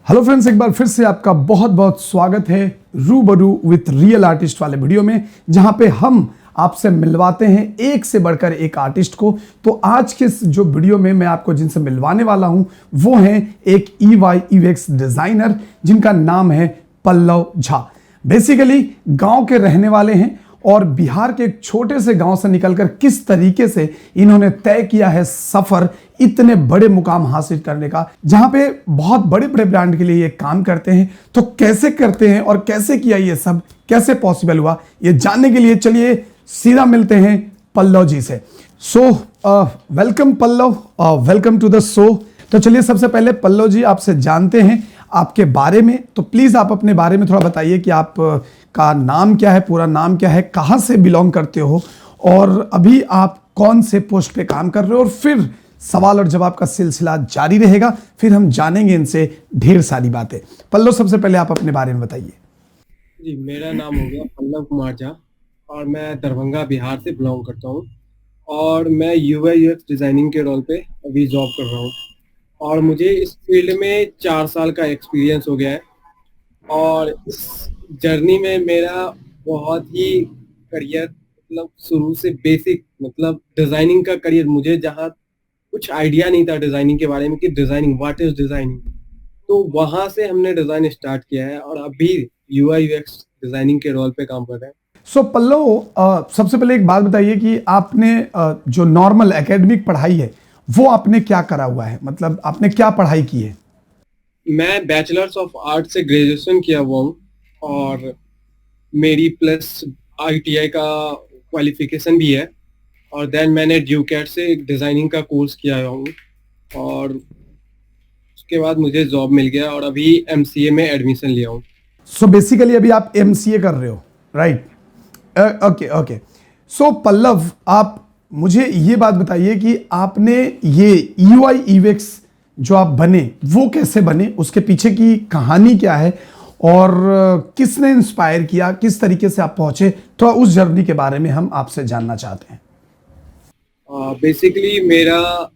Hello friends, एक बार फिर से आपका बहुत बहुत स्वागत है रूबरू विथ रियल आर्टिस्ट वाले वीडियो में, जहां पे हम आपसे मिलवाते हैं एक से बढ़कर एक आर्टिस्ट को। तो आज के जो वीडियो में मैं आपको जिनसे मिलवाने वाला हूं वो हैं एक EY UX डिजाइनर जिनका नाम है पल्लव झा। बेसिकली गांव के रहने वाले हैं और बिहार के एक छोटे से गांव से निकलकर किस तरीके से इन्होंने तय किया है सफर इतने बड़े मुकाम हासिल करने का, जहां पे बहुत बड़े बड़े ब्रांड के लिए ये काम करते हैं। तो कैसे करते हैं और कैसे किया ये सब, कैसे पॉसिबल हुआ, ये जानने के लिए चलिए सीधा मिलते हैं पल्लव जी से। So welcome Pallav, welcome to the show. तो चलिए सबसे पहले पल्लव जी आपसे जानते हैं आपके बारे में। तो प्लीज आप अपने बारे में थोड़ा बताइए कि आप का नाम क्या है, पूरा नाम क्या है, कहां से बिलोंग करते हो और अभी आप कौन से पोस्ट पे काम कर रहे हो, और फिर सवाल और जवाब का सिलसिला जारी रहेगा। फिर हम जानेंगे इनसे ढेर सारी बातें। पल्लव, सबसे पहले आप अपने बारे में बताइए। जी, मेरा नाम हो गया पल्लव कुमार झा और मैं दरभंगा बिहार से बिलोंग करता हूँ और मैं UI UX डिजाइनिंग के रोल पे अभी जॉब कर रहा हूँ और मुझे इस फील्ड में 4 साल का एक्सपीरियंस हो गया है। और इस जर्नी में मेरा बहुत ही करियर मतलब शुरू से बेसिक मतलब डिजाइनिंग का करियर, मुझे जहाँ कुछ आइडिया नहीं था डिजाइनिंग के बारे में कि डिजाइनिंग व्हाट इज डिजाइनिंग, तो वहां से हमने डिजाइन स्टार्ट किया है और अभी UI UX डिजाइनिंग के रोल पे काम कर रहे हैं। सो पल्लव, सबसे पहले एक बात बताइए कि आपने जो नॉर्मल एकेडमिक पढ़ाई है वो आपने क्या करा हुआ है, मतलब आपने क्या पढ़ाई की है? मैं बैचलर्स ऑफ आर्ट से ग्रेजुएशन किया हुआ हूँ और मेरी प्लस ITI का क्वालिफिकेशन भी है और देन मैंने ड्यूकैट से एक डिजाइनिंग का कोर्स किया हुआ हूँ और उसके बाद मुझे जॉब मिल गया और अभी MCA में एडमिशन लिया हूँ। सो बेसिकली अभी आप MCA कर रहे हो, right? Okay okay. So Pallav, आप मुझे ये बात बताइए कि आपने ये UI UX जो आप बने वो कैसे बने, उसके पीछे की कहानी क्या है और किसने इंस्पायर किया, किस तरीके से आप पहुंचे, तो उस जर्नी के बारे में हम आपसे जानना चाहते हैं। बेसिकली मेरा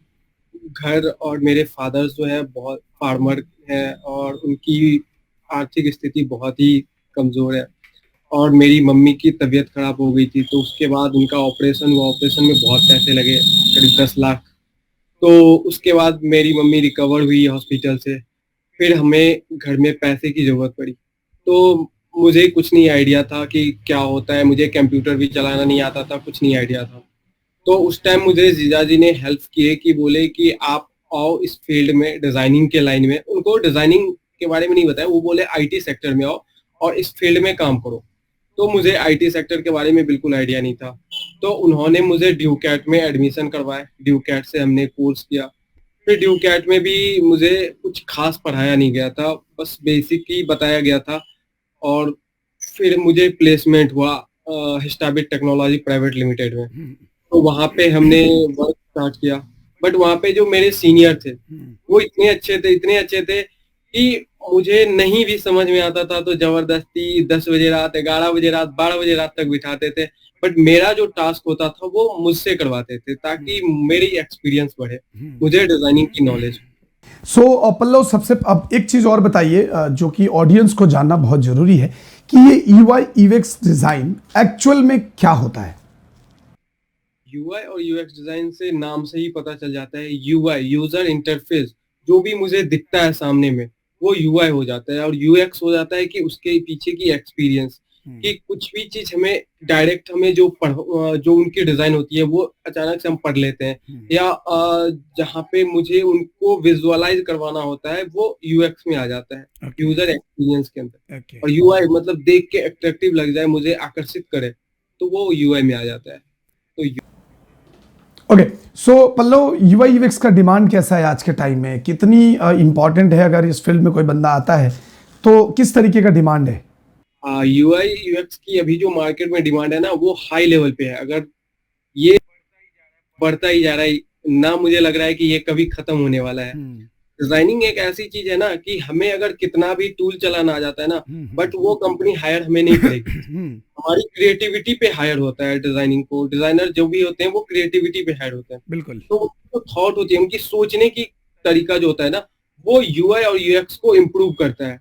घर और मेरे फादर्स जो है बहुत फार्मर हैं और उनकी आर्थिक स्थिति बहुत ही कमजोर है और मेरी मम्मी की तबीयत खराब हो गई थी, तो उसके बाद उनका ऑपरेशन हुआ। ऑपरेशन में बहुत पैसे लगे, करीब 10 लाख। तो उसके बाद मेरी मम्मी रिकवर हुई हॉस्पिटल से, फिर हमें घर में पैसे की जरूरत पड़ी। तो मुझे कुछ नहीं आइडिया था कि क्या होता है, मुझे कंप्यूटर भी चलाना नहीं आता था, कुछ नहीं आइडिया था। तो उस टाइम मुझे जीजाजी ने हेल्प किए कि बोले कि आप आओ इस फील्ड में, डिजाइनिंग के लाइन में। उनको डिजाइनिंग के बारे में नहीं बताया, वो बोले IT सेक्टर में आओ और इस फील्ड में काम करो। तो मुझे IT सेक्टर के बारे में बिल्कुल आइडिया नहीं था, तो उन्होंने मुझे ड्यूकैट में एडमिशन करवाया। ड्यूकैट से हमने कोर्स किया। फिर ड्यूकैट में भी मुझे कुछ खास पढ़ाया नहीं गया था, बस बेसिक ही बताया गया था। और फिर मुझे प्लेसमेंट हुआ हिस्टाबिट टेक्नोलॉजी प्राइवेट लिमिटेड में। तो वहां पे हमने वर्क स्टार्ट किया। बट वहां पे जो मेरे सीनियर थे वो इतने अच्छे थे कि मुझे नहीं भी समझ में आता था तो जबरदस्ती 10 बजे रात, 11 बजे रात, 12 बजे रात तक बिठाते थे। बट मेरा जो टास्क होता था वो मुझसे करवाते थे ताकि मेरी एक्सपीरियंस बढ़े, मुझे डिजाइनिंग की नॉलेज। सो पल्लव, सबसे अब एक चीज और बताइए जो कि ऑडियंस को जानना बहुत जरूरी है कि ये EY UX डिजाइन एक्चुअल में क्या होता है। UI और UX डिजाइन से नाम से ही पता चल जाता है। UI यूजर इंटरफेस, जो भी मुझे दिखता है सामने में वो UI हो जाता है और UX हो जाता है कि उसके पीछे की एक्सपीरियंस, कि कुछ भी चीज हमें डायरेक्ट हमें जो उनकी डिजाइन होती है वो अचानक से हम पढ़ लेते हैं, या जहाँ पे मुझे उनको विजुअलाइज करवाना होता है वो UX में आ जाता है, यूजर एक्सपीरियंस के अंदर। और UI मतलब देख के अट्रैक्टिव लग जाए, मुझे आकर्षित करे, तो वो UI में आ जाता है। तो okay, so Pallav, UI UX का डिमांड कैसा है आज के टाइम में, कितनी इंपॉर्टेंट है? अगर इस फील्ड में कोई बंदा आता है तो किस तरीके का डिमांड है? UI UX की अभी जो मार्केट में डिमांड है ना वो हाई लेवल पे है। अगर ये बढ़ता ही जा रहा है ना, मुझे लग रहा है कि ये कभी खत्म होने वाला है। डिजाइनिंग एक ऐसी चीज है ना कि हमें अगर कितना भी टूल चलाना आ जाता है ना, बट वो कंपनी हायर हमें नहीं करेगी। हमारी क्रिएटिविटी पे हायर होता है डिजाइनिंग को। डिजाइनर जो भी होते हैं वो क्रिएटिविटी पे हायर होते हैं। बिल्कुल। तो जो थॉट होती है, उनकी सोचने की तरीका जो होता है ना, वो यूआई और यूएक्स को इम्प्रूव करता है।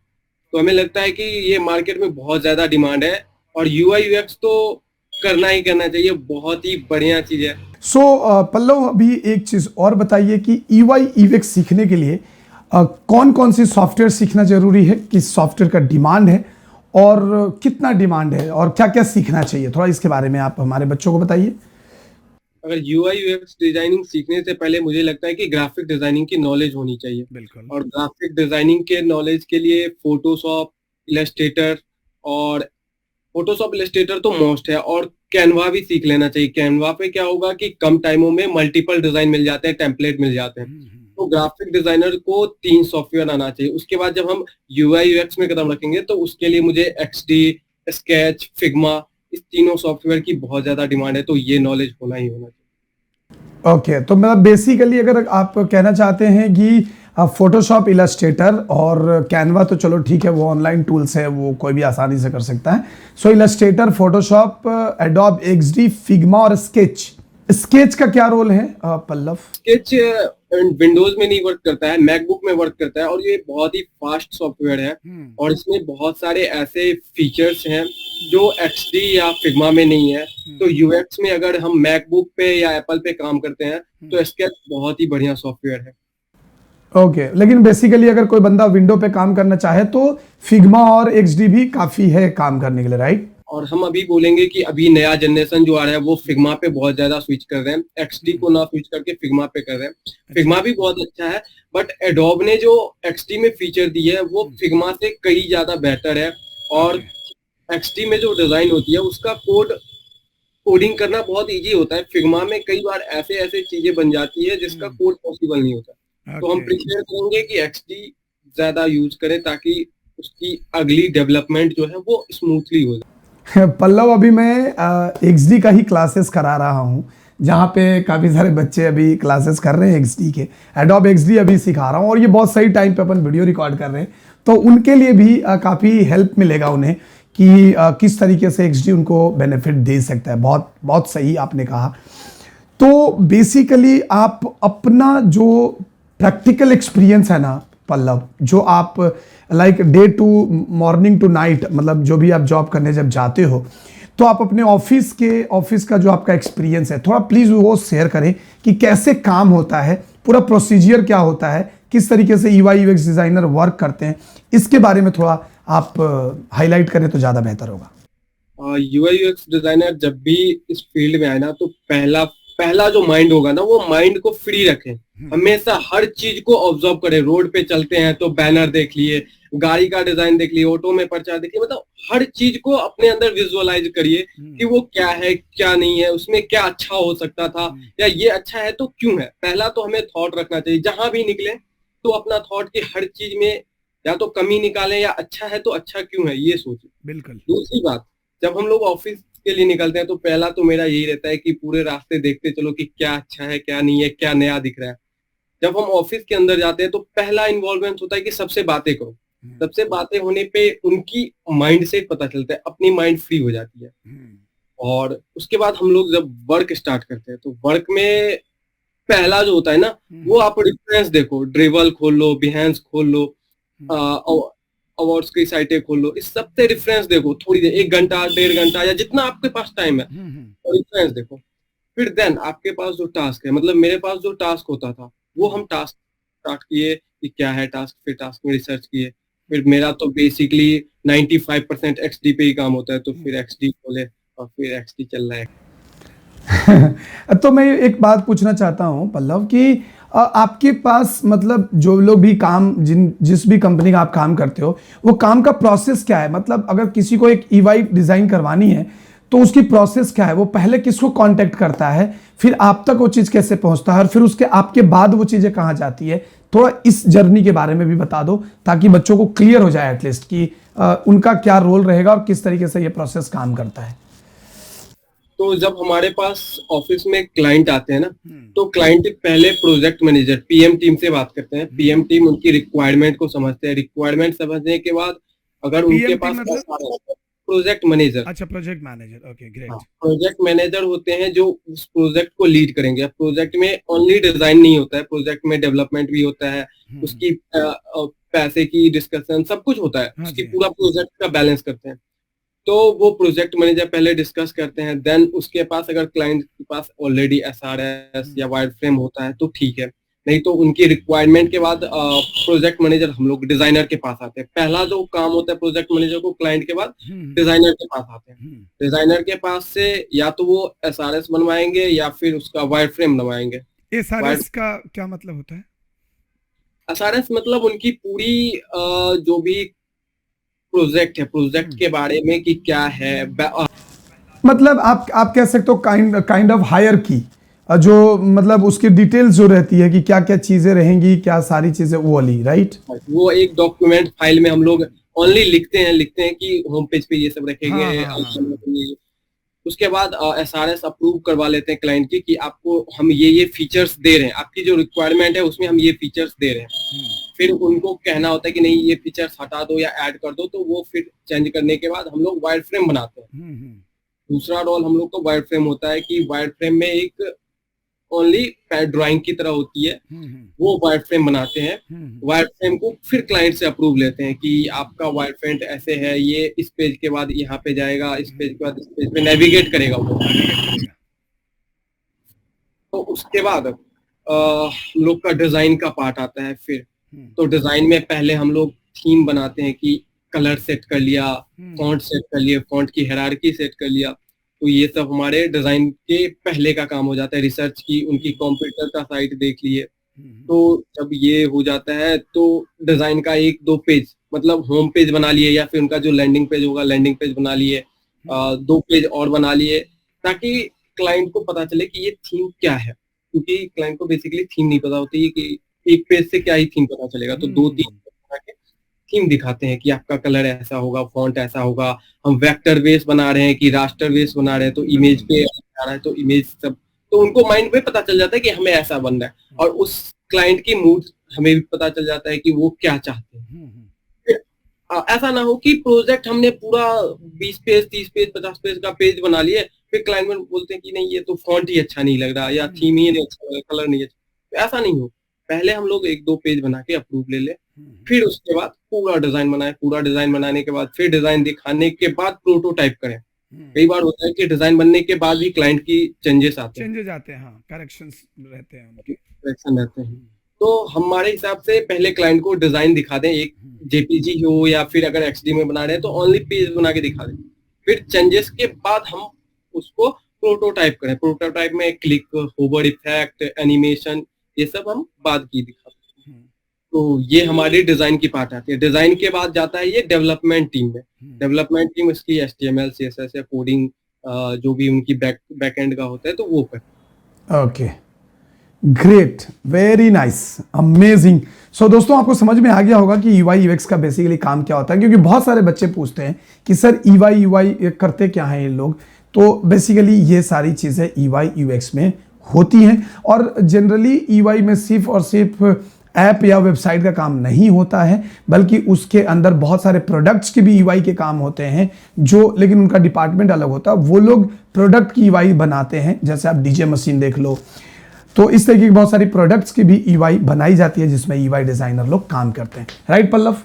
तो हमें लगता है कि ये मार्केट में बहुत ज्यादा डिमांड है और यूआई यूएक्स तो करना ही करना चाहिए, बहुत ही बढ़िया चीज है। सो पल्लव, अभी एक चीज और बताइए कि ईवाई ईवेक्स सीखने के लिए कौन कौन सी सॉफ्टवेयर सीखना जरूरी है, किस सॉफ्टवेयर का डिमांड है और कितना डिमांड है और क्या क्या सीखना चाहिए, थोड़ा इसके बारे में आप हमारे बच्चों को बताइए। अगर यूआई यूएक्स डिजाइनिंग सीखने से पहले मुझे लगता है कि ग्राफिक डिजाइनिंग की नॉलेज होनी चाहिए। बिल्कुल। और ग्राफिक डिजाइनिंग के नॉलेज के लिए फोटोशॉप, इलस्ट्रेटर, और फोटोशॉप इलस्ट्रेटर तो मोस्ट है, और कैनवा भी सीख लेना चाहिए। कैनवा पे क्या होगा कि कम टाइमों में मल्टीपल डिजाइन मिल जाते हैं, टेम्पलेट मिल जाते हैं। तो ग्राफिक डिजाइनर को 3 सॉफ्टवेयर आना चाहिए। उसके बाद जब हम यूआई यूएक्स में कदम रखेंगे तो उसके लिए मुझे एक्सडी, स्केच, फिग्मा, इस तीनों सॉफ्टवेयर की बहुत ज्यादा डिमांड है, तो ये नॉलेज होना ही होना चाहिए। ओके, तो मतलब बेसिकली अगर आप कहना चाहते हैं कि फोटोशॉप, इलस्ट्रेटर और कैनवा तो चलो ठीक है, वो ऑनलाइन टूल्स है, वो कोई भी आसानी से कर सकता है। So Illustrator, Photoshop, Adobe XD, Figma और स्केच। स्केच का क्या रोल है पल्लव? स्केच विंडोज में नहीं वर्क करता है, मैकबुक में वर्क करता है, और ये बहुत ही फास्ट सॉफ्टवेयर है। और इसमें बहुत सारे ऐसे फीचर्स हैं जो एक्सडी या फिग्मा में नहीं है। तो यूएक्स में अगर हम मैकबुक पे या एप्पल पे काम करते हैं तो स्केच बहुत ही बढ़िया सॉफ्टवेयर है। ओके, लेकिन बेसिकली अगर कोई बंदा विंडो पे काम करना चाहे तो फिग्मा और एक्सडी भी काफी है काम करने के लिए, राइट? और हम अभी बोलेंगे कि अभी नया जनरेशन जो आ रहा है वो फिग्मा पे बहुत ज्यादा स्विच कर रहे हैं, एक्सडी को ना स्विच करके फिग्मा पे कर रहे हैं। फिग्मा भी बहुत अच्छा है, बट एडोब ने जो एक्सडी में फीचर दी है वो फिग्मा से कई ज्यादा बेहतर है। और एक्सडी में जो डिजाइन होती है उसका कोडिंग करना बहुत इजी होता है। फिग्मा में कई बार ऐसे ऐसे चीजें बन जाती है जिसका कोड पॉसिबल नहीं होता। तो हम प्रेफर करेंगे कि एक्सडी ज्यादा यूज करें ताकि उसकी अगली डेवलपमेंट जो है वो स्मूथली हो जाए। पल्लव, अभी मैं एक्सडी का ही क्लासेस करा रहा हूँ, जहाँ पे काफ़ी सारे बच्चे अभी क्लासेस कर रहे हैं एक्सडी के। एडोब एक्सडी अभी सिखा रहा हूँ और ये बहुत सही टाइम पे अपन वीडियो रिकॉर्ड कर रहे हैं, तो उनके लिए भी काफ़ी हेल्प मिलेगा उन्हें कि किस तरीके से एक्सडी उनको बेनिफिट दे सकता है। बहुत बहुत सही आपने कहा। तो बेसिकली आप अपना जो प्रैक्टिकल एक्सपीरियंस है ना पल्लव, जो आप like day to morning to night, मतलब जो भी आप जॉब करने जब जाते हो तो आप अपने ऑफिस का जो आपका एक्सपीरियंस है थोड़ा प्लीज वो शेयर करें कि कैसे काम होता है, पूरा प्रोसीजर क्या होता है, किस तरीके से ईवाई यूएक्स डिजाइनर वर्क करते हैं, इसके बारे में थोड़ा आप हाईलाइट करें तो ज्यादा बेहतर होगा। यूआई यूएक्स डिजाइनर जब भी इस फील्ड में आए ना तो पहला जो माइंड होगा ना वो माइंड को फ्री रखें। हमेशा हर चीज को ऑब्जर्व करें। रोड पे चलते हैं तो बैनर देख लिए, गाड़ी का डिजाइन देख लिए, ऑटो में प्रचार देखिए, मतलब हर चीज को अपने अंदर विजुअलाइज करिए कि वो क्या है क्या नहीं है, उसमें क्या अच्छा हो सकता था, या ये अच्छा है तो क्यों है। पहला तो हमें थॉट रखना चाहिए। जहां भी निकले तो अपना थॉट की हर चीज में या तो कमी निकालें या अच्छा है तो अच्छा क्यों है ये सोचें। बिल्कुल। दूसरी बात, जब हम लोग ऑफिस के लिए निकलते हैं तो पहला तो मेरा यही रहता है कि पूरे रास्ते देखते चलो कि क्या अच्छा है क्या नहीं है, क्या नया दिख रहा है। जब हम ऑफिस के अंदर जाते हैं तो पहला इन्वॉल्वमेंट होता है कि सबसे बातें करो। सबसे बातें होने पे उनकी माइंड से पता चलता है, अपनी माइंड फ्री हो जाती है। और उसके बाद हम लोग जब वर्क स्टार्ट करते हैं तो वर्क में पहला जो होता है ना वो आप रेफरेंस देखो, ड्रिबल खोल लो, बिहेंस खोल लो, अवार्ड्स की साइटें खोल लो, इस सब से रेफरेंस देखो थोड़ी देर, 1 घंटा 1.5 घंटा या जितना आपके पास टाइम है, और रेफरेंस देखो। फिर देन आपके पास जो टास्क है, मतलब मेरे पास जो टास्क होता था वो हम टास्क स्टार्ट किए कि क्या है टास्क, फिर टास्क में रिसर्च किए। फिर मेरा तो बेसिकली 95% एक्सडी पे ही काम होता है, तो फिर एक्सडी खोले और फिर एक्सडी चल रहा है। तो मैं एक बात पूछना चाहता हूं पल्लव कि आपके पास मतलब जो लोग भी काम जिस भी कंपनी का आप काम करते हो वो काम का प्रोसेस क्या है? मतलब अगर किसी को एक ईवाई डिजाइन करवानी है तो उसकी प्रोसेस क्या है? वो पहले किसको कांटेक्ट करता है, फिर आप तक वो चीज कैसे पहुंचता है और फिर उसके आपके बाद वो चीजें कहां जाती है? थोड़ा इस जर्नी के बारे में भी बता दो ताकि बच्चों को क्लियर हो जाए एटलीस्ट कि उनका क्या रोल रहेगा और किस तरीके से ये प्रोसेस काम करता है। तो जब हमारे पास ऑफिस में क्लाइंट आते हैं ना तो क्लाइंट पहले प्रोजेक्ट मैनेजर पीएम टीम से बात करते हैं। पीएम टीम उनकी रिक्वायरमेंट को समझते हैं। रिक्वायरमेंट समझने के बाद अगर उनके पास प्रोजेक्ट मैनेजर। अच्छा, प्रोजेक्ट मैनेजर, ओके ग्रेट। हाँ, प्रोजेक्ट मैनेजर होते हैं जो उस प्रोजेक्ट को लीड करेंगे। प्रोजेक्ट में ओनली डिजाइन नहीं होता है, प्रोजेक्ट में डेवलपमेंट भी होता है, उसकी पैसे की डिस्कशन सब कुछ होता है, हाँ उसकी जी। पूरा प्रोजेक्ट का बैलेंस करते हैं। तो वो प्रोजेक्ट मैनेजर पहले डिस्कस करते हैं, देन उसके पास अगर क्लाइंट के पास ऑलरेडी एसआरएस या वायर फ्रेम होता है तो ठीक है, नहीं तो उनकी रिक्वायरमेंट के बाद प्रोजेक्ट मैनेजर हम लोग डिजाइनर के पास आते हैं। पहला जो काम होता है प्रोजेक्ट मैनेजर को, क्लाइंट के बाद डिजाइनर के पास आते हैं। डिजाइनर के पास से या तो वो एसआरएस बनवाएंगे या फिर उसका वायर फ्रेम बनवाएंगे। एसआरएस का क्या मतलब होता है? एसआरएस मतलब उनकी पूरी जो भी प्रोजेक्ट है, प्रोजेक्ट के बारे में कि क्या है, मतलब आप कह सकते हो काइंड ऑफ हायर की, जो मतलब उसकी डिटेल्स जो रहती है कि क्या क्या चीजें रहेंगी, क्या सारी चीजें, वो वाली, राइट? वो एक डॉक्यूमेंट फाइल में हम लोग ओनली लिखते हैं कि होम पेज पे ये सब रखेंगे। उसके बाद एसआरएस अप्रूव करवा लेते हैं क्लाइंट की कि आपको हम ये फीचर्स दे रहे हैं, आपकी जो रिक्वायरमेंट है उसमें हम ये फीचर्स दे रहे हैं। फिर उनको कहना होता है कि नहीं ये फीचर्स हटा दो या ऐड कर दो, तो वो फिर चेंज करने के बाद हम लोग वायर फ्रेम बनाते हैं। दूसरा रोल हम लोग का वायर फ्रेम होता है कि वायर फ्रेम में एक ओनली ड्राइंग की तरह होती है, वो वायर फ्रेम बनाते हैं। वायर फ्रेम को फिर क्लाइंट से अप्रूव लेते हैं कि आपका वायर फ्रेम ऐसे है, ये इस पेज के बाद यहाँ पे जाएगा, इस पेज के बाद इस पेज पे नेविगेट करेगा वो। तो उसके बाद हम लोग का डिजाइन का पार्ट आता है। फिर तो डिजाइन में पहले हम लोग थीम बनाते हैं कि कलर सेट कर लिया, फॉन्ट सेट कर लिया, फॉन्ट की हायरार्की सेट कर लिया। तो ये सब हमारे डिजाइन के पहले का काम हो जाता है। रिसर्च की, उनकी कंप्यूटर का साइट देख लिए। तो जब ये हो जाता है तो डिजाइन का एक दो पेज मतलब होम पेज बना लिए, या फिर उनका जो लैंडिंग पेज होगा लैंडिंग पेज बना लिए, दो पेज और बना लिए, ताकि क्लाइंट को पता चले कि ये थीम क्या है। क्योंकि क्लाइंट को बेसिकली थीम नहीं पता होती है कि एक पेज से क्या ही थीम पता चलेगा। तो दो तीन थीम दिखाते हैं कि आपका कलर ऐसा होगा, फॉन्ट ऐसा होगा। हम वेक्टर बेस बना रहे हैं कि रास्टर बेस बना रहे हैं, तो इमेज पे आ रहा है तो इमेज सब, तो उनको माइंड में पता चल जाता है कि हमें ऐसा बनना है। और उस क्लाइंट की मूड हमें भी पता चल जाता है कि वो क्या चाहते हैं। फिर ऐसा ना हो कि प्रोजेक्ट हमने पूरा 20 पेज 30 पेज 50 पेज का पेज बना लिए, फिर क्लाइंट में बोलते हैं कि नहीं ये तो फॉन्ट ही अच्छा नहीं लग रहा, या थीम ही नहीं अच्छा लग रहा, कलर नहीं अच्छा। तो ऐसा नहीं हो, पहले हम लोग एक दो पेज बना के अप्रूव ले ले, फिर उसके बाद पूरा डिजाइन बनाए। पूरा डिजाइन बनाने के बाद फिर डिजाइन दिखाने के बाद प्रोटोटाइप करें। कई बार होता है कि डिजाइन बनने के बाद भी क्लाइंट की चेंजेस आते हैं, हाँ, करेक्शंस रहते हैं उनके। करेक्शन रहते हैं। तो हमारे हिसाब से पहले क्लाइंट को डिजाइन दिखा दें, एक जेपीजी हो या फिर अगर एक्सडी में बना रहे हैं तो ओनली पेज बना के दिखा दें। फिर चेंजेस के बाद हम उसको प्रोटोटाइप करें। प्रोटोटाइप में क्लिक, होवर इफेक्ट, एनिमेशन, ये सब हम बाद की दिखा सकते हैं। तो ये हमारी डिजाइन की पार्ट आती है। डिजाइन के बाद जाता है ये डेवलपमेंट टीम में। डेवलपमेंट टीम इसकी एचटीएमएल सीएसएस या कोडिंग जो भी उनकी बैक एंड का होता है तो वो कर। Okay, great, very nice, amazing. So दोस्तों, आपको समझ में आ गया होगा कि यूआई यूएक्स का बेसिकली काम क्या होता है, क्योंकि बहुत सारे बच्चे पूछते हैं कि सर यूआई करते क्या हैं ये लोग। तो बेसिकली ये सारी चीजें यूआई यूएक्स में होती हैं। और जनरली यूआई में सिर्फ और सिर्फ ऐप या वेबसाइट का काम नहीं होता है, बल्कि उसके अंदर बहुत सारे प्रोडक्ट्स के भी यूआई के काम होते हैं, जो लेकिन उनका डिपार्टमेंट अलग होता है। वो लोग प्रोडक्ट की यूआई बनाते हैं, जैसे आप डीजे मशीन देख लो। तो इस तरीके की बहुत सारी प्रोडक्ट्स की भी ईवाई बनाई जाती है, जिसमें ईवाई डिजाइनर लोग काम करते हैं। राइट पल्लव?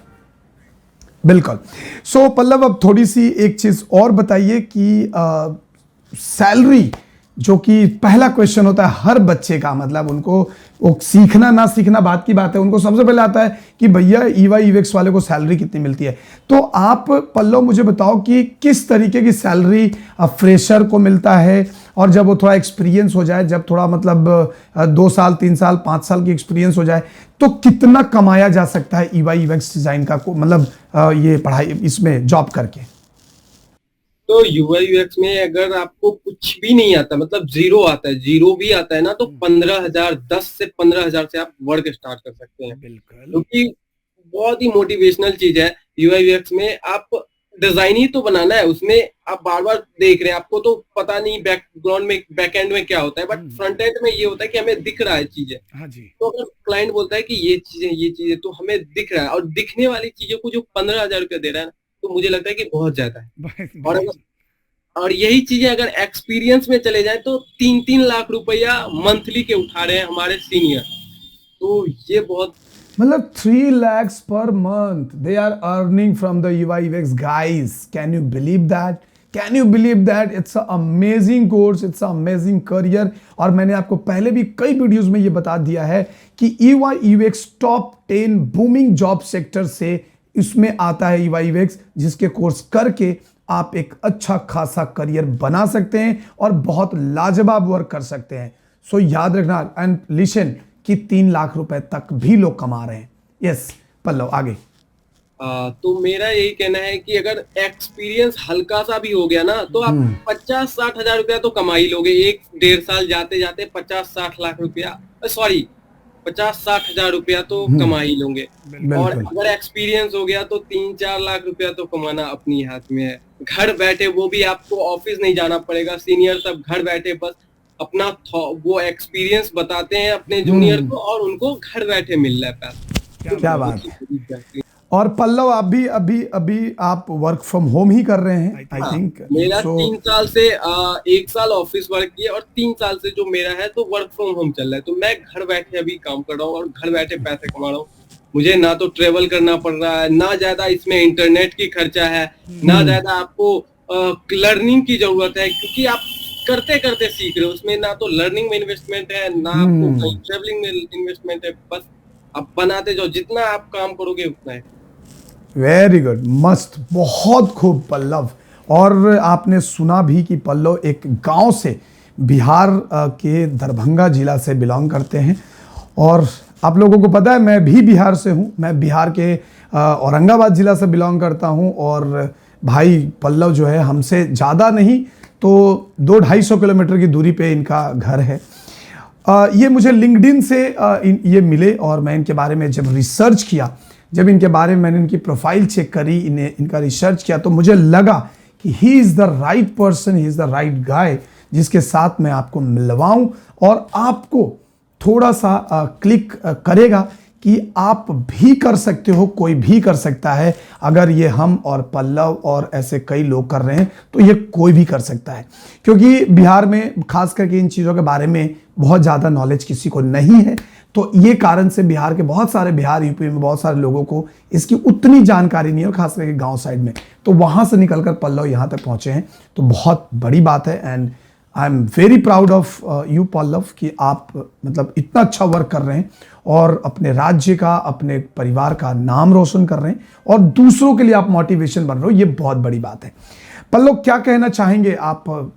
बिल्कुल। सो पल्लव, अब थोड़ी सी एक चीज और बताइए कि सैलरी, जो कि पहला क्वेश्चन होता है हर बच्चे का, मतलब उनको वो सीखना ना सीखना बात की बात है, उनको सबसे पहले आता है कि भैया ईवाई यूएक्स वाले को सैलरी कितनी मिलती है। तो आप पल्लव मुझे बताओ कि किस तरीके की सैलरी फ्रेशर को मिलता है, और जब वो थोड़ा एक्सपीरियंस हो जाए, जब थोड़ा मतलब 2 साल 3 साल 5 साल की एक्सपीरियंस हो जाए, तो कितना कमाया जा सकता है ईवाई यूएक्स डिजाइन का, मतलब ये पढ़ाई इसमें जॉब करके? तो यूआई यूएक्स में अगर आपको कुछ भी नहीं आता, मतलब जीरो आता है, जीरो भी आता है ना, तो 15,000 10 से 15,000 से आप वर्क स्टार्ट कर सकते हैं। बिल्कुल, क्योंकि बहुत ही मोटिवेशनल चीज है यूआई यूएक्स में। आप डिजाइन ही तो बनाना है, उसमें आप बार बार देख रहे हैं, आपको तो पता नहीं बैकग्राउंड में बैक एंड में क्या होता है, बट फ्रंट एंड में ये होता है कि हमें दिख रहा है चीजें। हाँ जी। तो अगर क्लाइंट बोलता है कि ये चीजें तो हमें दिख रहा है, और दिखने वाली चीजों को जो 15,000 रुपया दे रहा है ना, तो मुझे लगता है कि बहुत ज्यादा है। और भाई, और यही चीजें अगर एक्सपीरियंस में चले जाए तो 3-3 लाख रुपया मंथली के उठा रहे हैं हमारे सीनियर। तो ये बहुत मतलब 3 lakhs per month they are earning from the UI UX guys. Can you believe that? Can you believe that? It's an amazing course, it's an amazing career. और मैंने आपको पहले भी कई वीडियोस में ये बता दिया है कि UI UX top 10 booming job sector से इसमें आता है UI UX, जिसके कोर्स करके आप एक अच्छा खासा करियर बना सकते हैं और बहुत लाजवाब वर्क कर सकते हैं। सो याद रखना एंड लिसन कि 3 लाख रुपए तक भी लोग कमा रहे हैं। यस पल्लव आगे। तो मेरा यही कहना है कि अगर एक्सपीरियंस हल्का सा भी हो गया ना तो आप 50-60 हजार रुपया तो कमा ही लोगे। 1-1.5 साल जाते जाते 50-60 लाख रुपया, सॉरी 50-60 हजार रुपया तो कमा ही लोगे। और अगर एक्सपीरियंस हो गया तो 3-4 लाख रुपया तो कमाना अपनी हाथ में है। घर बैठे, वो भी आपको ऑफिस नहीं जाना पड़ेगा। सीनियर सब घर बैठे बस अपना वो एक्सपीरियंस बताते हैं अपने जूनियर को और उनको घर बैठे मिल रहा है पैसा। क्या बात है। और पल्लव आप भी अभी आप वर्क फ्रॉम होम ही कर रहे हैं आई थिंक। मेरा 3 साल से 1 साल ऑफिस वर्क किया और 3 साल से जो मेरा है तो वर्क फ्रॉम होम चल रहा है। तो मैं घर बैठे अभी काम कर रहा हूँ और घर बैठे पैसे कमा रहा हूँ। मुझे ना तो ट्रेवल करना पड़ रहा है, ना ज्यादा इसमें इंटरनेट की खर्चा है, ना ज्यादा आपको लर्निंग की जरूरत है, क्योंकि आप करते करते सीख रहे हो। उसमें ना तो लर्निंग में इन्वेस्टमेंट है, ना आपको कहीं ट्रेवलिंग में इन्वेस्टमेंट है। बस आप बनाते जाओ, जितना आप काम करोगे उतना है। वेरी गुड, मस्त, बहुत खूब पल्लव। और आपने सुना भी कि पल्लव एक गांव से बिहार के दरभंगा जिला से बिलोंग करते हैं। और आप लोगों को पता है मैं भी बिहार से हूं। मैं बिहार के औरंगाबाद जिला से बिलोंग करता हूं। और भाई पल्लव जो है हमसे ज़्यादा नहीं तो 200-250 किलोमीटर की दूरी पे इनका घर है। ये मुझे लिंक्डइन से ये मिले और मैं इनके बारे में जब रिसर्च किया, जब इनके बारे में मैंने इनकी प्रोफाइल चेक करी, इनका रिसर्च किया, तो मुझे लगा कि he is the right person, he is the right guy जिसके साथ मैं आपको मिलवाऊं और आपको थोड़ा सा क्लिक करेगा कि आप भी कर सकते हो, कोई भी कर सकता है। अगर ये हम और पल्लव और ऐसे कई लोग कर रहे हैं तो ये कोई भी कर सकता है, क्योंकि बिहार में खास करके इन चीज़ों के बारे में बहुत ज़्यादा नॉलेज किसी को नहीं है। तो ये कारण से बिहार यूपी में बहुत सारे लोगों को इसकी उतनी जानकारी नहीं है, और खास करके गांव साइड में। तो वहां से निकलकर पल्लव यहाँ तक पहुंचे हैं, तो बहुत बड़ी बात है। And I am very proud of you Pallav कि आप मतलब इतना अच्छा वर्क कर रहे हैं और अपने राज्य का, अपने परिवार का नाम रोशन कर रहे हैं और दूसरों के लिए आप मोटिवेशन बन रहे हो। ये बहुत बड़ी बात है। पल्लव क्या कहना चाहेंगे आप?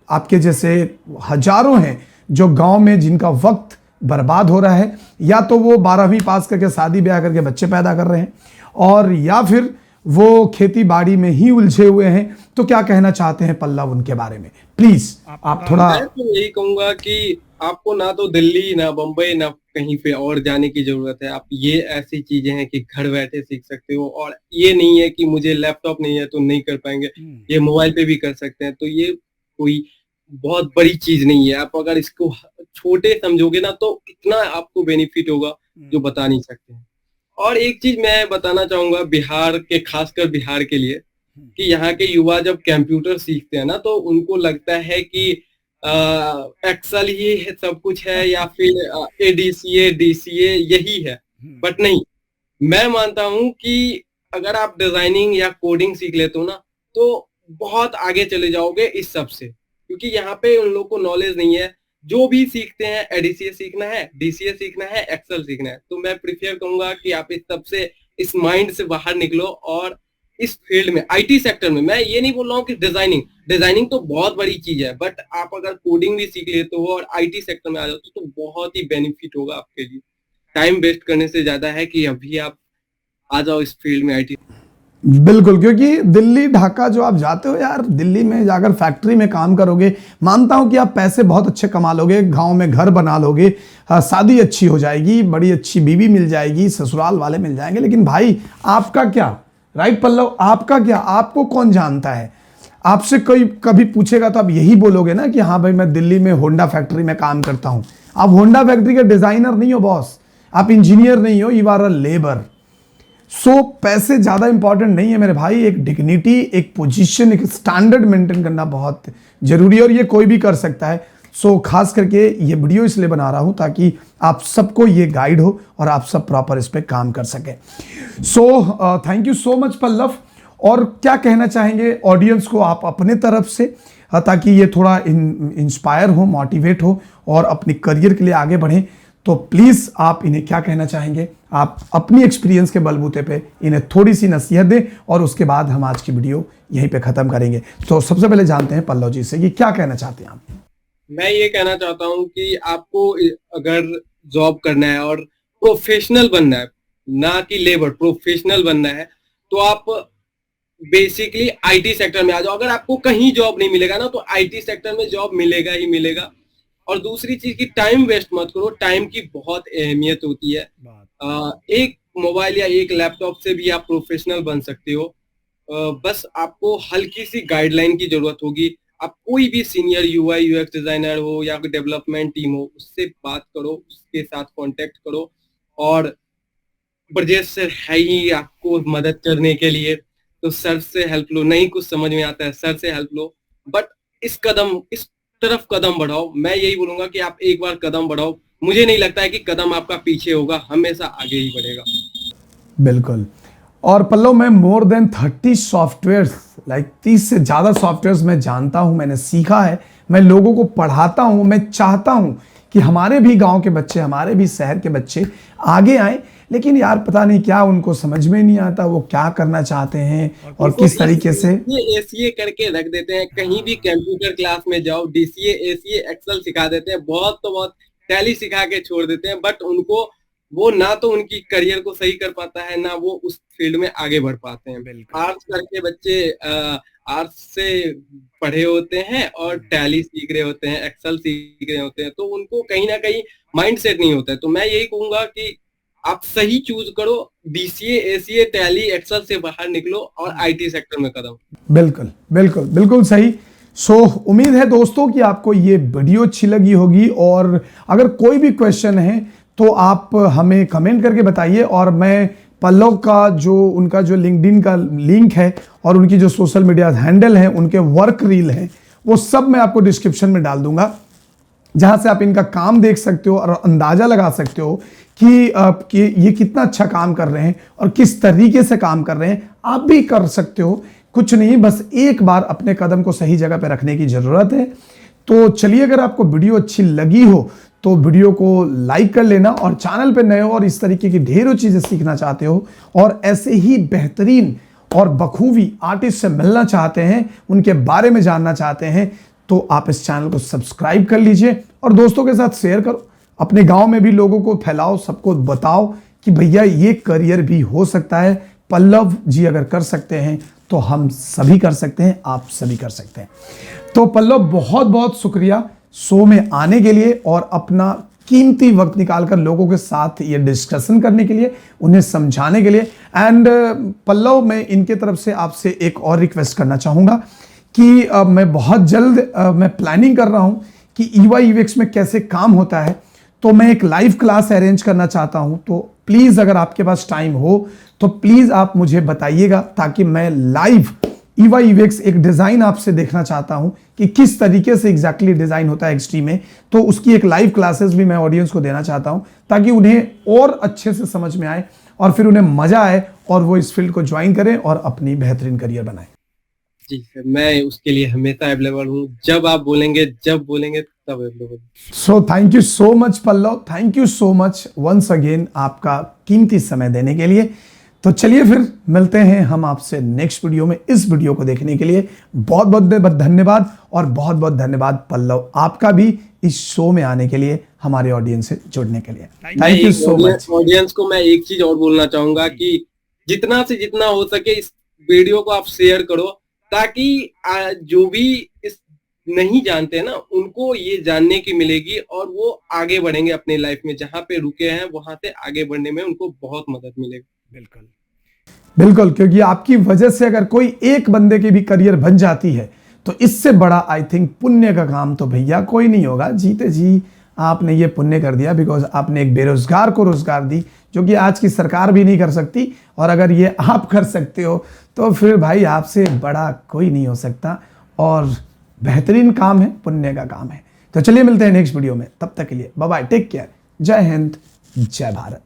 आपके जैसे हजारों हैं जो गांव में जिनका वक्त बर्बाद हो रहा है, या तो वो 12वीं पास करके शादी ब्याह करके बच्चे पैदा कर रहे हैं, और या फिर वो खेती बाड़ी में ही उलझे हुए हैं। तो क्या कहना चाहते हैं पल्लव उनके बारे में? प्लीज आप थोड़ा। मैं तो यही कहूंगा कि आपको ना तो दिल्ली, ना बम्बई, ना कहीं पे और जाने की जरूरत है। आप ये ऐसी चीजें हैं कि घर बैठे सीख सकते हो। और ये नहीं है कि मुझे लैपटॉप नहीं है तो नहीं कर पाएंगे, ये मोबाइल पे भी कर सकते हैं। तो ये कोई बहुत बड़ी चीज नहीं है। आप अगर इसको छोटे समझोगे ना तो इतना आपको बेनिफिट होगा जो बता नहीं सकते हैं। और एक चीज मैं बताना चाहूंगा बिहार के, खासकर बिहार के लिए, कि यहाँ के युवा जब कंप्यूटर सीखते हैं ना तो उनको लगता है कि एक्सेल ही है, सब कुछ है, या फिर एडीसीए डीसीए यही है। बट नहीं, मैं मानता हूँ कि अगर आप डिजाइनिंग या कोडिंग सीख लेते हो ना तो बहुत आगे चले जाओगे इस सब से, क्योंकि यहाँ पे उन लोगों को नॉलेज नहीं है। जो भी सीखते हैं, एडीसीए सीखना है, डीसीए सीखना है, एक्सेल सीखना है, तो मैं प्रिफेयर करूंगा कि आप इस सब से, इस माइंड से बाहर निकलो और इस फील्ड में, आईटी सेक्टर में। मैं ये नहीं बोल रहा हूँ कि डिजाइनिंग तो बहुत बड़ी चीज है, बट आप अगर कोडिंग भी सीख लेते हो और आईटी सेक्टर में आ जाते हो तो बहुत ही बेनिफिट होगा आपके लिए। टाइम वेस्ट करने से ज्यादा है कि अभी आप आ जाओ इस फील्ड में, आईटी। बिल्कुल, क्योंकि दिल्ली ढाका जो आप जाते हो यार, दिल्ली में जाकर फैक्ट्री में काम करोगे, मानता हूं कि आप पैसे बहुत अच्छे कमा लोगे, गांव में घर बना लोगे, शादी अच्छी हो जाएगी, बड़ी अच्छी बीवी मिल जाएगी, ससुराल वाले मिल जाएंगे, लेकिन भाई आपका क्या? राइट पल्लव, आपका क्या? आपको कौन जानता है? आपसे कोई कभी पूछेगा तो आप यही बोलोगे ना कि हाँ भाई मैं दिल्ली में होंडा फैक्ट्री में काम करता हूं। आप होंडा फैक्ट्री के डिजाइनर नहीं हो बॉस, आप इंजीनियर नहीं हो, यू आर अ लेबर। सो पैसे ज़्यादा इंपॉर्टेंट नहीं है मेरे भाई, एक डिग्निटी, एक पोजीशन, एक स्टैंडर्ड मेंटेन करना बहुत जरूरी है और ये कोई भी कर सकता है। सो खास करके ये वीडियो इसलिए बना रहा हूँ ताकि आप सबको ये गाइड हो और आप सब प्रॉपर इस पर काम कर सकें। So thank you so much Pallav. और क्या कहना चाहेंगे ऑडियंस को आप अपने तरफ से, ताकि ये थोड़ा इंस्पायर हो, मोटिवेट हो और अपने करियर के लिए आगे बढ़ें? तो प्लीज़ आप इन्हें क्या कहना चाहेंगे? आप अपनी एक्सपीरियंस के बलबूते पे इन्हें थोड़ी सी नसीहत दें और उसके बाद हम आज की वीडियो यहीं पे ख़त्म करेंगे। तो सबसे पहले जानते हैं पल्लव जी से कि क्या कहना चाहते हैं आप? मैं ये कहना चाहता हूँ कि आपको अगर जॉब करना है और प्रोफेशनल बनना है, ना कि लेबर, प्रोफेशनल बनना है, तो आप बेसिकली आईटी सेक्टर में आ जाओ। अगर आपको कहीं जॉब नहीं मिलेगा ना, तो आईटी सेक्टर में जॉब मिलेगा ही मिलेगा। और दूसरी चीज की टाइम वेस्ट मत करो, टाइम की बहुत अहमियत होती है। एक मोबाइल या एक लैपटॉप से भी आप प्रोफेशनल बन सकते हो। बस आपको हल्की सी गाइडलाइन की जरूरत होगी। आप कोई भी सीनियर यूआई यूएक्स डिजाइनर हो या कोई डेवलपमेंट टीम हो, उससे बात करो, उसके साथ कांटेक्ट करो। और ब्रजेश सर है ही आपको मदद करने के लिए, तो सर से हेल्प लो। नहीं कुछ समझ में आता है, सर से हेल्प लो। बट इस तरफ कदम बढ़ाओ। मैं यही बोलूंगा कि आप एक बार कदम बढ़ाओ। मुझे नहीं लगता है कि कदम आपका पीछे होगा, हमेशा आगे ही बढ़ेगा। बिल्कुल। और पल्लव, मैं मोर देन 30 सॉफ्टवेयर्स, लाइक 30 से ज़्यादा सॉफ्टवेयर्स मैं जानता हूँ, मैंने सीखा है, मैं लोगों को पढ़ाता हूँ। मैं चाहता हूँ कि हमारे भी गांव के बच्चे, हमारे भी शहर के बच्चे आगे आएं, लेकिन यार पता नहीं क्या उनको समझ में नहीं आता, वो क्या करना चाहते हैं और किस तरीके से ये एसीए करके रख देते हैं। कहीं भी कंप्यूटर क्लास में जाओ, डीसीए, एसीए, एक्सेल सिखा देते हैं, बहुत तो बहुत टैली सिखा के छोड़ देते हैं। बट उनको वो ना तो उनकी करियर को सही कर पाता है, ना वो उस फील्ड में आगे बढ़ पाते हैं। आर्ट्स करके बच्चे आर्ट्स से पढ़े होते हैं और टैली सीख रहे होते हैं, एक्सेल सीख रहे होते हैं, तो उनको कहीं ना कहीं माइंड सेट नहीं होता है। तो मैं यही कहूंगा कि आप सही चूज करो, डीसीए, एसीए, टैली, एक्सेल से बाहर निकलो और आईटी सेक्टर में कदम। बिल्कुल बिल्कुल बिल्कुल सही। सो उम्मीद है दोस्तों कि आपको ये वीडियो अच्छी लगी होगी, और अगर कोई भी क्वेश्चन है तो आप हमें कमेंट करके बताइए, और मैं पल्लव का जो उनका जो लिंक्डइन का लिंक है और उनकी जो सोशल मीडिया हैंडल है, उनके वर्क रील है, वो सब मैं आपको डिस्क्रिप्शन में डाल दूंगा, जहां से आप इनका काम देख सकते हो और अंदाजा लगा सकते हो कि ये कितना अच्छा काम कर रहे हैं और किस तरीके से काम कर रहे हैं। आप भी कर सकते हो, कुछ नहीं, बस एक बार अपने कदम को सही जगह पे रखने की जरूरत है। तो चलिए, अगर आपको वीडियो अच्छी लगी हो तो वीडियो को लाइक कर लेना, और चैनल पे नए हो और इस तरीके की ढेरों चीजें सीखना चाहते हो और ऐसे ही बेहतरीन और बखूबी आर्टिस्ट से मिलना चाहते हैं, उनके बारे में जानना चाहते हैं, तो आप इस चैनल को सब्सक्राइब कर लीजिए और दोस्तों के साथ शेयर करो। अपने गांव में भी लोगों को फैलाओ, सबको बताओ कि भैया ये करियर भी हो सकता है। पल्लव जी अगर कर सकते हैं तो हम सभी कर सकते हैं, आप सभी कर सकते हैं। तो पल्लव, बहुत बहुत शुक्रिया शो में आने के लिए और अपना कीमती वक्त निकालकर लोगों के साथ ये डिस्कशन करने के लिए, उन्हें समझाने के लिए। एंड पल्लव, मैं इनके तरफ से आपसे एक और रिक्वेस्ट करना चाहूँगा कि मैं बहुत जल्द मैं प्लानिंग कर रहा हूँ कि ईवाई यूएक्स में कैसे काम होता है, तो मैं एक लाइव क्लास अरेंज करना चाहता हूँ। तो प्लीज़ अगर आपके पास टाइम हो तो प्लीज़ आप मुझे बताइएगा, ताकि मैं लाइव ईवाई यूएक्स एक डिज़ाइन आपसे देखना चाहता हूँ कि किस तरीके से एग्जैक्टली डिज़ाइन होता है एक्सट्रीम में। तो उसकी एक लाइव क्लासेस भी मैं ऑडियंस को देना चाहता हूँ, ताकि उन्हें और अच्छे से समझ में आए और फिर उन्हें मज़ा आए और वो इस फील्ड को ज्वाइन करें और अपनी बेहतरीन करियर बनाएं। जी सर, मैं उसके लिए हमेशा अवेलेबल हूँ। जब आप बोलेंगे, जब बोलेंगे तब available. So thank you so much Pallav, thank you so much once again आपका कीमती समय देने के लिए। तो चलिए फिर मिलते हैं हम आपसे नेक्स्ट वीडियो में। इस वीडियो को देखने के लिए बहुत बहुत धन्यवाद, और बहुत बहुत धन्यवाद पल्लव आपका भी इस शो में आने के लिए, हमारे ऑडियंस से जुड़ने के लिए। Thank you so much. Audience को मैं एक चीज और बोलना चाहूंगा कि जितना से जितना हो सके इस वीडियो को आप शेयर करो, ताकि जो भी इस नहीं जानते हैं ना, उनको ये जानने की मिलेगी और वो आगे बढ़ेंगे अपने लाइफ में। जहां पे रुके हैं वहां से आगे बढ़ने में उनको बहुत मदद मिलेगी। बिल्कुल बिल्कुल, क्योंकि आपकी वजह से अगर कोई एक बंदे की भी करियर बन जाती है तो इससे बड़ा आई थिंक पुण्य का काम तो भैया कोई नहीं होगा। जीते जी आपने ये पुण्य कर दिया, बिकॉज आपने एक बेरोजगार को रोजगार दी, जो कि आज की सरकार भी नहीं कर सकती। और अगर ये आप कर सकते हो तो फिर भाई आपसे बड़ा कोई नहीं हो सकता। और बेहतरीन काम है, पुण्य का काम है। तो चलिए मिलते हैं नेक्स्ट वीडियो में, तब तक के लिए बाय बाय, टेक केयर, जय हिंद, जय भारत।